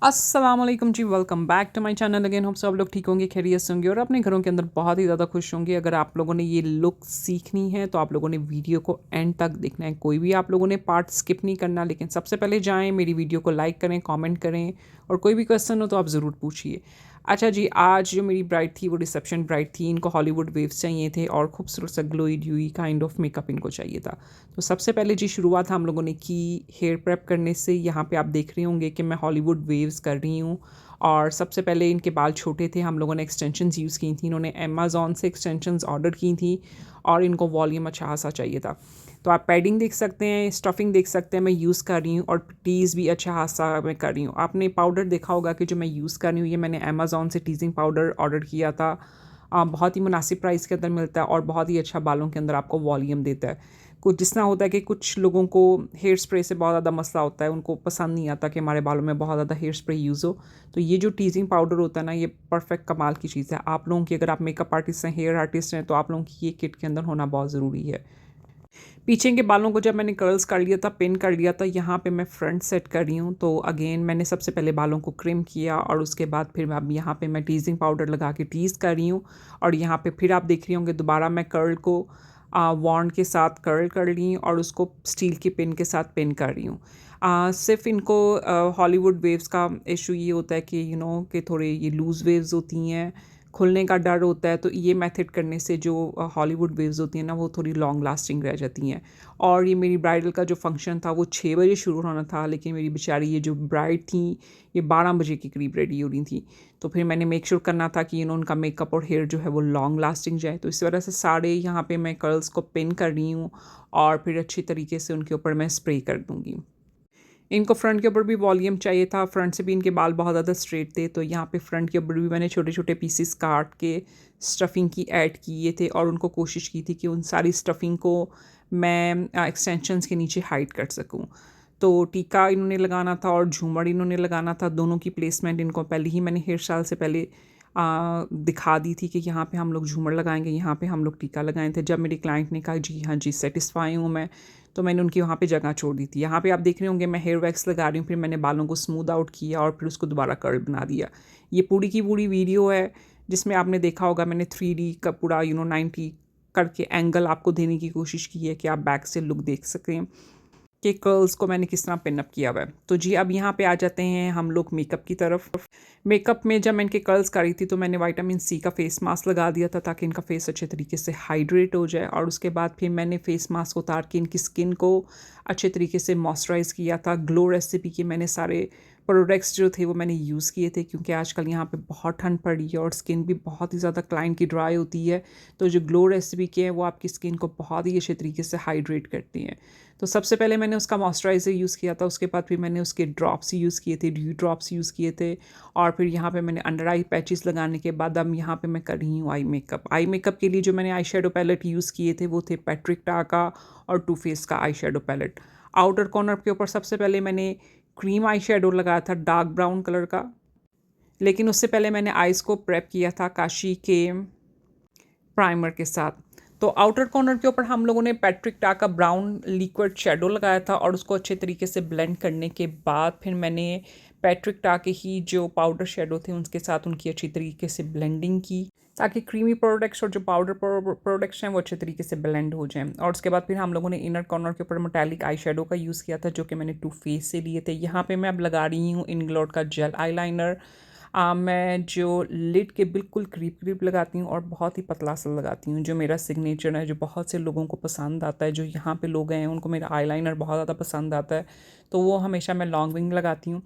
अस्सलाम वालेकुम जी, welcome back to my channel again. हम सब लोग ठीक होंगे, खैरियत से होंगे और अपने घरों के अंदर बहुत ही ज़्यादा खुश होंगे। अगर आप लोगों ने ये लुक सीखनी है तो आप लोगों ने वीडियो को एंड तक देखना है। कोई भी आप लोगों ने पार्ट स्किप नहीं करना। लेकिन सबसे पहले जाएँ, मेरी वीडियो को लाइक करें, कमेंट करें और कोई भी क्वेश्चन हो तो आप ज़रूर पूछिए। अच्छा जी, आज जो मेरी ब्राइड थी वो रिसेप्शन ब्राइड थी। इनको हॉलीवुड वेव्स चाहिए थे और खूबसूरत सा glowy dewy kind of makeup इनको चाहिए था। तो सबसे पहले जी शुरुआत हम लोगों ने की हेयर प्रेप करने से। यहाँ पे आप देख रहे होंगे कि मैं हॉलीवुड वेव्स कर रही हूँ। और सबसे पहले इनके बाल छोटे थे, हम लोगों ने एक्सटेंशंस यूज़ की थी। इन्होंने अमेज़न से एक्सटेंशंस ऑर्डर की थी और इनको वॉल्यूम अच्छा खासा चाहिए था। तो आप पैडिंग देख सकते हैं, स्टफिंग देख सकते हैं, मैं यूज़ कर रही हूँ और टीज़ भी अच्छा खासा मैं कर रही हूँ। आपने पाउडर देखा होगा कि जो मैं यूज़ कर रही हूँ, ये मैंने अमेज़न से टीजिंग पाउडर ऑर्डर किया था। बहुत ही मुनासिब प्राइस के अंदर मिलता है और बहुत ही अच्छा बालों के अंदर आपको वॉल्यूम देता है। कुछ जिस तरह होता है कि कुछ लोगों को हेयर स्प्रे से बहुत ज़्यादा मसला होता है, उनको पसंद नहीं आता कि हमारे बालों में बहुत ज़्यादा हेयर स्प्रे यूज़ हो। तो ये जो टीजिंग पाउडर होता है ना, ये परफेक्ट कमाल की चीज़ है। आप लोगों की, अगर आप मेकअप आर्टिस्ट हैं, हेयर आर्टिस्ट हैं, तो आप लोगों की ये किट के अंदर होना बहुत ज़रूरी है। पीछे के बालों को जब मैंने कर्ल्स कर लिया था, पिन कर लिया था, यहाँ पे मैं फ्रंट सेट कर रही हूँ। तो अगेन मैंने सबसे पहले बालों को क्रिम किया और उसके बाद फिर अब यहाँ पे मैं टीजिंग पाउडर लगा के टीज़ कर रही हूँ। और यहाँ पे फिर आप देख रही होंगे दोबारा मैं कर्ल को वॉन्ड के साथ कर्ल कर ली और उसको स्टील की पिन के साथ पिन कर रही हूँ। सिर्फ इनको हॉलीवुड वेव्स का इशू ये होता है कि कि थोड़े ये लूज़ वेव्स होती हैं, खुलने का डर होता है। तो ये मेथड करने से जो हॉलीवुड वेव्स होती हैं ना, वो थोड़ी लॉन्ग लास्टिंग रह जाती हैं। और ये मेरी ब्राइडल का जो फंक्शन था वो 6 बजे शुरू होना था, लेकिन मेरी बेचारी ये जो ब्राइड थी ये 12 बजे के करीब रेडी हो रही थी। तो फिर मैंने मेक श्योर करना था कि उनका मेकअप और हेयर जो है वो लॉन्ग लास्टिंग जाए। तो इस वजह से सारे यहाँ पे मैं कर्ल्स को पिन कर रही हूँ और फिर अच्छी तरीके से उनके ऊपर मैं स्प्रे कर दूँगी। इनको फ्रंट के ऊपर भी वॉल्यूम चाहिए था, फ्रंट से भी इनके बाल बहुत ज़्यादा स्ट्रेट थे। तो यहाँ पे फ्रंट के ऊपर भी मैंने छोटे छोटे पीसेस काट के स्टफिंग की ऐड किए थे और उनको कोशिश की थी कि उन सारी स्टफिंग को मैं एक्सटेंशंस के नीचे हाइड कर सकूँ। तो टीका इन्होंने लगाना था और झूमर इन्होंने लगाना था। दोनों की प्लेसमेंट इनको पहले ही मैंने हेयर स्टाइल से पहले दिखा दी थी कि यहाँ पे हम लोग झूमर लगाएंगे, यहाँ पे हम लोग टीका लगाए थे। जब मेरी क्लाइंट ने कहा जी हाँ जी सेटिस्फाई हूँ मैं, तो मैंने उनकी वहाँ पे जगह छोड़ दी थी। यहाँ पे आप देख रहे होंगे मैं हेयर वैक्स लगा रही हूँ, फिर मैंने बालों को स्मूद आउट किया और फिर उसको दोबारा कर्ल बना दिया। ये पूरी की पूरी वीडियो है जिसमें आपने देखा होगा मैंने 3D का पूरा 90 करके एंगल आपको देने की कोशिश की है कि आप बैक से लुक देख सकें कि कर्ल्स को मैंने किस तरह पिन अप किया हुआ है। तो जी अब यहाँ पे आ जाते हैं हम लोग मेकअप की तरफ। मेकअप में जब मैं इनके कर्ल्स करी थी तो मैंने विटामिन सी का फेस मास्क लगा दिया था ताकि इनका फेस अच्छे तरीके से हाइड्रेट हो जाए। और उसके बाद फिर मैंने फेस मास्क उतार के इनकी स्किन को अच्छे तरीके से मॉइस्चराइज़ किया था। ग्लो रेसिपी के मैंने सारे प्रोडक्ट्स जो थे वो मैंने यूज़ किए थे, क्योंकि आजकल यहाँ पे बहुत ठंड पड़ी है और स्किन भी बहुत ही ज़्यादा क्लाइंट की ड्राई होती है। तो जो ग्लो रेसिपी के हैं वो आपकी स्किन को बहुत ही अच्छे तरीके से हाइड्रेट करती हैं। तो सबसे पहले मैंने उसका मॉइस्चराइज़र यूज़ किया था, उसके बाद फिर मैंने उसके ड्रॉप्स यूज़ किए थे, ड्यू ड्रॉप्स यूज़ किए थे। और फिर यहाँ पे मैंने अंडर आई पैचेस लगाने के बाद अब यहाँ पे मैं कर रही हूँ आई मेकअप। आई मेकअप के लिए जो मैंने आई शेडो पैलेट यूज़ किए थे वो थे पैट्रिक टाका और टू फेस का eyeshadow palette. Outer corner के ऊपर सबसे पहले मैंने क्रीम आई शेडो लगाया था डार्क ब्राउन कलर का, लेकिन उससे पहले मैंने आइज़ को प्रेप किया था काशी के प्राइमर के साथ। तो आउटर कॉर्नर के ऊपर हम लोगों ने पैट्रिक टाका ब्राउन लिक्विड शेडो लगाया था और उसको अच्छे तरीके से ब्लेंड करने के बाद फिर मैंने पैट्रिक टाके ही जो पाउडर शेडो थे उनके साथ उनकी अच्छी तरीके से ब्लेंडिंग की, ताकि क्रीमी प्रोडक्ट्स और जो पाउडर प्रोडक्ट्स हैं वो अच्छे तरीके से ब्लेंड हो जाएं। और उसके बाद फिर हम लोगों ने इनर कॉर्नर के ऊपर मेटालिक आई शेडो का यूज़ किया था जो कि मैंने टू फेस से लिए थे। यहाँ पे मैं अब लगा रही हूँ इंग्लॉट का जेल आईलाइनर। मैं जो लिड के बिल्कुल करीब करीब लगाती हूँ और बहुत ही पतला सा लगाती हूँ, जो मेरा सिग्नेचर है, जो बहुत से लोगों को पसंद आता है। जो यहाँ पे लोग हैं उनको मेरा आईलाइनर बहुत ज़्यादा पसंद आता है, तो वो हमेशा मैं लॉन्ग विंग लगाती हूँ।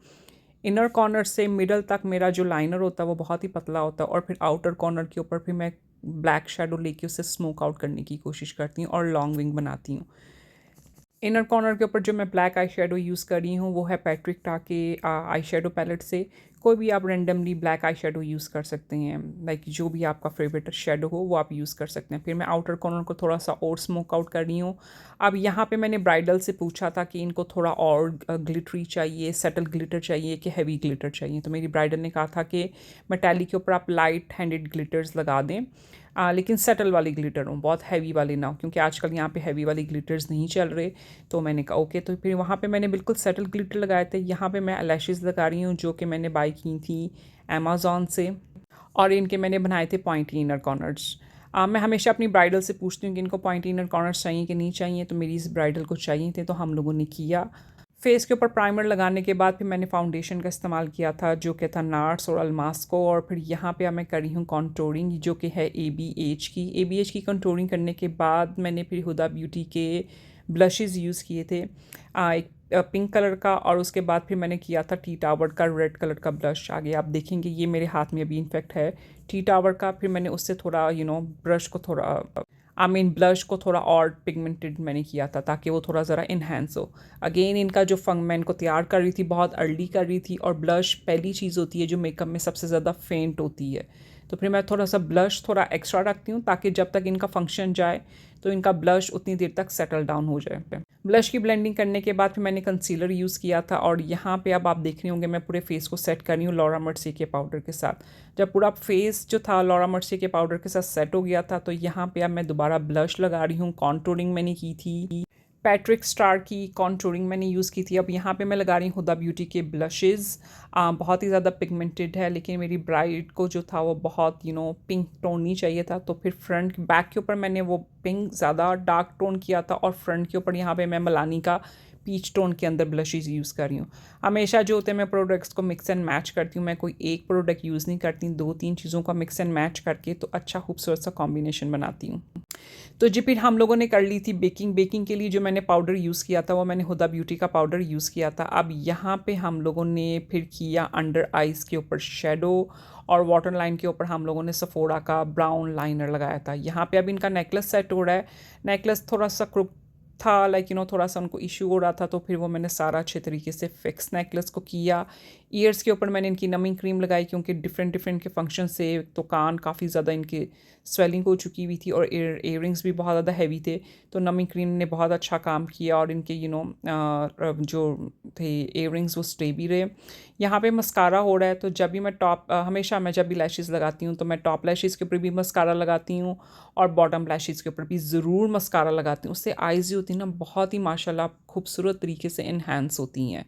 इनर कॉर्नर से मिडल तक मेरा जो लाइनर होता है वो बहुत ही पतला होता है और फिर आउटर कॉर्नर के ऊपर फिर मैं ब्लैक शेडो लेके उससे स्मोक आउट करने की कोशिश करती हूँ और लॉन्ग विंग बनाती हूँ। इनर कॉर्नर के ऊपर जो मैं ब्लैक आई शेडो यूज़ कर रही हूँ वो है पैट्रिक टाके आई शेडो पैलेट से। कोई भी आप randomly black eye shadow use कर सकते हैं, लाइक जो भी आपका फेवरेट शेडो हो वो आप यूज़ कर सकते हैं। फिर मैं आउटर कॉर्नर को थोड़ा सा और स्मोक आउट कर रही हूँ। अब यहाँ पे मैंने ब्राइडल से पूछा था कि इनको थोड़ा और ग्लिटरी चाहिए, सेटल ग्लिटर चाहिए कि हैवी ग्लिटर चाहिए, तो मेरी ब्राइडल ने कहा था कि मेटालिक के ऊपर आप लाइट हैंडेड ग्लिटर्स लगा दें, लेकिन सेटल वाली ग्लिटर हो, बहुत हैवी वाली ना हो, क्योंकि आजकल यहाँ पे हैवी वाली ग्लिटर्स नहीं चल रहे। तो मैंने कहा ओके, तो फिर वहाँ पे मैंने बिल्कुल सेटल ग्लिटर लगाए थे। यहाँ पे मैं लैशेज़ लगा रही हूँ जो कि मैंने बाई की थी अमेज़ॉन से, और इनके मैंने बनाए थे पॉइंटी इनर कॉर्नर्स। मैं हमेशा अपनी ब्राइडल से पूछती हूँ कि इनको पॉइंटी इनर कॉर्नर्स चाहिए कि नहीं चाहिए, तो मेरी इस ब्राइडल को चाहिए थे, तो हम लोगों ने किया। फेस के ऊपर प्राइमर लगाने के बाद फिर मैंने फाउंडेशन का इस्तेमाल किया था जो कि था नार्स और अल्मास्को, और फिर यहाँ पे अब मैं करी हूँ कॉन्टोरिंग जो कि है ABH की कॉन्टोरिंग करने के बाद मैंने फिर हुदा ब्यूटी के ब्लशेज़ यूज़ किए थे, एक पिंक कलर का, और उसके बाद फिर मैंने किया था टी टावर का रेड कलर का ब्लश। आगे आप देखेंगे ये मेरे हाथ में अभी इनफेक्ट है टी टावर का। फिर मैंने उससे थोड़ा ब्रश को थोड़ा ब्लश को थोड़ा और पिगमेंटेड मैंने किया था ताकि वो थोड़ा ज़रा इन्हेंस हो। अगेन इनका जो फंग मैं इनको तैयार कर रही थी, बहुत अर्ली कर रही थी, और ब्लश पहली चीज़ होती है जो मेकअप में सबसे ज़्यादा फेंट होती है, तो फिर मैं थोड़ा सा ब्लश थोड़ा एक्स्ट्रा रखती हूँ ताकि जब तक इनका फंक्शन जाए तो इनका ब्लश उतनी देर तक सेटल डाउन हो जाए। ब्लश की ब्लेंडिंग करने के बाद फिर मैंने कंसीलर यूज़ किया था, और यहाँ पे अब आप देख रहे होंगे मैं पूरे फेस को सेट कर रही हूँ लॉरा मर्सिए के पाउडर के साथ। जब पूरा फेस जो था लॉरा मर्सिए के पाउडर के साथ सेट हो गया था, तो यहाँ पे अब मैं दोबारा ब्लश लगा रही हूँ। कॉन्टूरिंग मैंने की थी, पैट्रिक स्टार की कॉन्टूरिंग मैंने यूज़ की थी। अब यहाँ पे मैं लगा रही हूँ हुदा ब्यूटी के ब्लशेज़। बहुत ही ज़्यादा पिगमेंटेड है, लेकिन मेरी ब्राइड को जो था वो बहुत पिंक टोन नहीं चाहिए था, तो फिर फ्रंट बैक के ऊपर मैंने वो पिंक ज़्यादा डार्क टोन किया था, और फ्रंट के ऊपर यहाँ पे मैं मलानी का पीच टोन के अंदर ब्लशेज़ यूज़ कर रही हूँ। हमेशा जो होते हैं मैं प्रोडक्ट्स को मिक्स एंड मैच करती हूँ, मैं कोई एक प्रोडक्ट यूज़ नहीं करती, 2-3 चीज़ों का मिक्स एंड मैच करके तो अच्छा खूबसूरत सा कॉम्बिनेशन बनाती हूँ। तो जी फिर हम लोगों ने कर ली थी बेकिंग के लिए जो मैंने पाउडर यूज़ किया था वो मैंने हुदा ब्यूटी का पाउडर यूज़ किया था। अब यहाँ पे हम लोगों ने फिर किया अंडर आइज़ के ऊपर शेडो, और वाटर लाइन के ऊपर हम लोगों ने सफोरा का ब्राउन लाइनर लगाया था। यहाँ पे अब इनका नेकलेस सेट हो रहा है। नेकलेस थोड़ा सा क्रुक था, लाइक थोड़ा सा उनको इशू हो रहा था, तो फिर वो मैंने सारा अच्छे तरीके से फिक्स नेकलेस को किया। ईयर्स के ऊपर मैंने इनकी नमिंग क्रीम लगाई क्योंकि डिफरेंट के फंक्शन से तो कान काफ़ी ज़्यादा इनके स्वेलिंग हो चुकी हुई थी, और इयररिंग्स भी बहुत ज़्यादा हैवी थे, तो नमिंग क्रीम ने बहुत अच्छा काम किया, और इनके जो थे इयररिंग्स वो स्टे भी रहे। यहाँ पे मस्कारा हो रहा है, तो जब भी मैं हमेशा मैं जब भी लैशेज़ लगाती हूँ तो मैं टॉप लैशेज़ के ऊपर भी मस्कारा लगाती हूँ, और बॉटम लैशेज़ के ऊपर भी ज़रूर मस्कारा लगाती हूँ। उससे आइज़ जो होती हैं ना बहुत ही माशाल्लाह खूबसूरत तरीके से इन्हेंस होती हैं।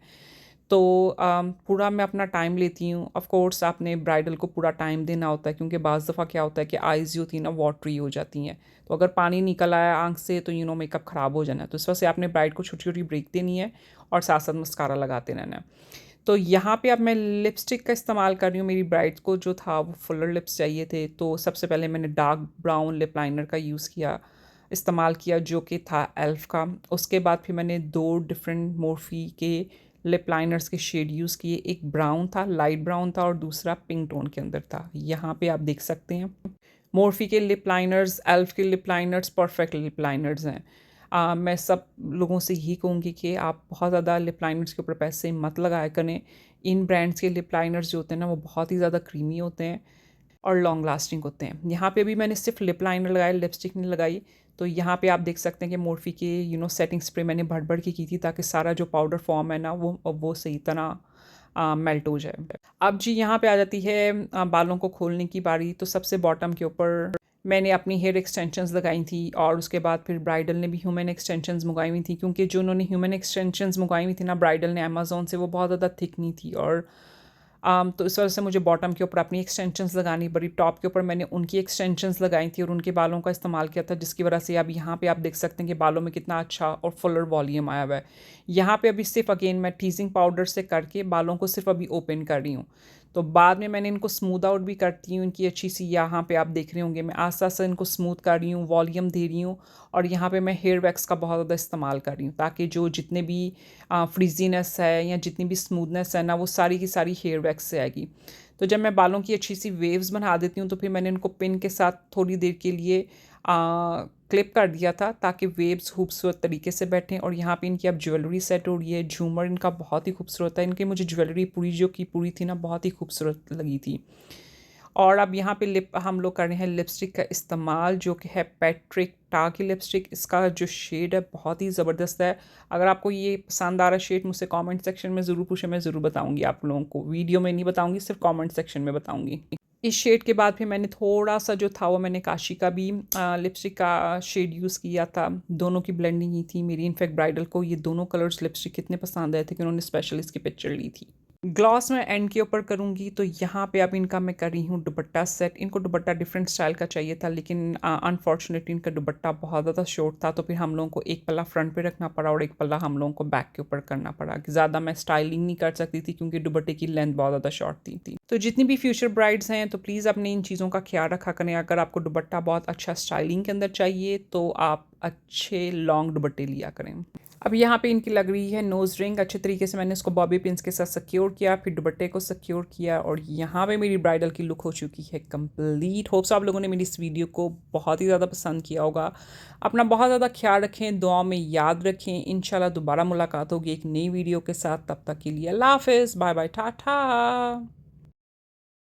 तो पूरा मैं अपना टाइम लेती हूँ। ऑफ़ कोर्स आपने ब्राइडल को पूरा टाइम देना होता है, क्योंकि बाज़ दफ़ा क्या होता है कि आइज़ जो होती है ना वाटरी हो जाती हैं, तो अगर पानी निकल आया आँख से तो मेकअप ख़राब हो जाना है। तो इस वजह से आपने ब्राइड को छोटी-छोटी ब्रेक देनी है और साथ-साथ मस्कारा लगाते रहना है। तो यहाँ पे अब मैं लिपस्टिक का इस्तेमाल कर रही हूँ। मेरी ब्राइड को जो था वो फुलर लिप्स चाहिए थे, तो सबसे पहले मैंने डार्क ब्राउन लिप लाइनर का इस्तेमाल किया जो कि था एल्फ का। उसके बाद फिर मैंने 2 डिफरेंट मोर्फी के लिप लाइनर्स के शेड यूज़ किए। एक ब्राउन था, लाइट ब्राउन था, और दूसरा पिंक टोन के अंदर था। यहाँ पे आप देख सकते हैं मोर्फी के लिप लाइनर्स, एल्फ के lip liners perfect lip liners हैं। मैं सब लोगों से यही कहूँगी कि आप बहुत ज़्यादा लिप लाइनर्स के ऊपर पैसे मत लगाया करें। इन ब्रांड्स के लिप लाइनर्स जो होते हैं ना वो बहुत ही ज़्यादा क्रीमी होते हैं और लॉन्ग लास्टिंग होते हैं। यहाँ पे भी मैंने सिर्फ लिप लाइनर लगाया, लिपस्टिक नहीं लगाई। तो यहाँ पे आप देख सकते हैं कि मोर्फी के सेटिंग स्प्रे मैंने भर के की थी ताकि सारा जो पाउडर फॉर्म है ना वो सही तरह मेल्ट हो जाए। अब जी यहाँ पे आ जाती है बालों को खोलने की बारी। तो सबसे बॉटम के ऊपर मैंने अपनी हेयर एक्सटेंशंस लगाई थी, और उसके बाद फिर ब्राइडल ने भी ह्यूमन एक्सटेंशंस मंगाई हुई थी, क्योंकि जो उन्होंने ह्यूमन एक्सटेंशंस मंगाई हुई थी ना ब्राइडल ने अमेज़ॉन से, वो बहुत ज़्यादा थिक नहीं थी, और तो इस वजह से मुझे बॉटम के ऊपर अपनी एक्सटेंशंस लगानी पड़ी। टॉप के ऊपर मैंने उनकी एक्सटेंशंस लगाई थी और उनके बालों का इस्तेमाल किया था, जिसकी वजह से अब यहाँ पे आप देख सकते हैं कि बालों में कितना अच्छा और फुलर वॉल्यूम आया हुआ है। यहाँ पे अभी सिर्फ अगेन मैं टीजिंग पाउडर से करके बालों को सिर्फ अभी ओपन कर रही हूँ। तो बाद में मैंने इनको स्मूथ आउट भी करती हूँ इनकी अच्छी सी। यहाँ पे आप देख रहे होंगे मैं आस्ते आस्ते इनको स्मूथ कर रही हूँ, वॉल्यूम दे रही हूँ, और यहाँ पे मैं हेयर वैक्स का बहुत ज़्यादा इस्तेमाल कर रही हूँ ताकि जो जितने भी फ्रीजीनेस है या जितनी भी स्मूथनेस है ना वो सारी की सारी हेयर वैक्स से आएगी। तो जब मैं बालों की अच्छी सी वेव्स बना देती हूँ तो फिर मैंने इनको पिन के साथ थोड़ी देर के लिए क्लिप कर दिया था ताकि वेव्स खूबसूरत तरीके से बैठें। और यहाँ पे इनकी अब ज्वेलरी सेट हो रही है, झूमर इनका बहुत ही खूबसूरत है। इनकी मुझे ज्वेलरी पूरी जो की पूरी थी ना, बहुत ही खूबसूरत लगी थी। और अब यहाँ पे लिप हम लोग कर रहे हैं लिपस्टिक का इस्तेमाल, जो कि है पैट्रिक टा की लिपस्टिक। इसका जो शेड है बहुत ही ज़बरदस्त है। अगर आपको ये पसंद आ रहा शेड मुझसे कमेंट सेक्शन में ज़रूर पूछे, मैं ज़रूर बताऊंगी आप लोगों को। वीडियो में नहीं बताऊंगी, सिर्फ कमेंट सेक्शन में बताऊंगी। इस शेड के बाद फिर मैंने थोड़ा सा जो था वो मैंने काशी का भी लिपस्टिक का शेड यूज़ किया था। दोनों की ब्लेंडिंग ही थी मेरी। इनफैक्ट ब्राइडल को ये दोनों कलर्स लिपस्टिक कितने पसंद आए थे कि उन्होंने स्पेशल इसकी पिक्चर ली थी। ग्लॉस मैं एंड के ऊपर करूँगी, तो यहाँ पे अब इनका मैं कर रही हूँ दुपट्टा सेट। इनको दुपट्टा डिफरेंट स्टाइल का चाहिए था, लेकिन अनफॉर्चुनेटली इनका दुपट्टा बहुत ज़्यादा शॉर्ट था, तो फिर हम लोगों को एक पल्ला फ्रंट पे रखना पड़ा और एक पल्ला हम लोगों को बैक के ऊपर करना पड़ा। कि ज़्यादा मैं स्टाइलिंग नहीं कर सकती थी क्योंकि दुपट्टे की लेंथ बहुत ज़्यादा शॉर्ट थी। तो जितनी भी फ्यूचर ब्राइड्स हैं तो प्लीज़ अपने इन चीज़ों का ख्याल रखा करें। अगर आपको दुपट्टा बहुत अच्छा स्टाइलिंग के अंदर चाहिए तो आप अच्छे लॉन्ग दुपट्टे लिया करें। अब यहाँ पे इनकी लग रही है नोज़ रिंग। अच्छे तरीके से मैंने इसको बॉबी पिन्स के साथ सिक्योर किया, फिर दुपट्टे को सिक्योर किया, और यहाँ पे मेरी ब्राइडल की लुक हो चुकी है कंप्लीट। होप्स आप लोगों ने मेरी इस वीडियो को बहुत ही ज़्यादा पसंद किया होगा। अपना बहुत ज़्यादा ख्याल रखें, दुआ में याद रखें। इंशाल्लाह दोबारा मुलाकात होगी एक नई वीडियो के साथ। तब तक के लिए अल्लाह हाफ़िज़, बाय बाय, टाटा।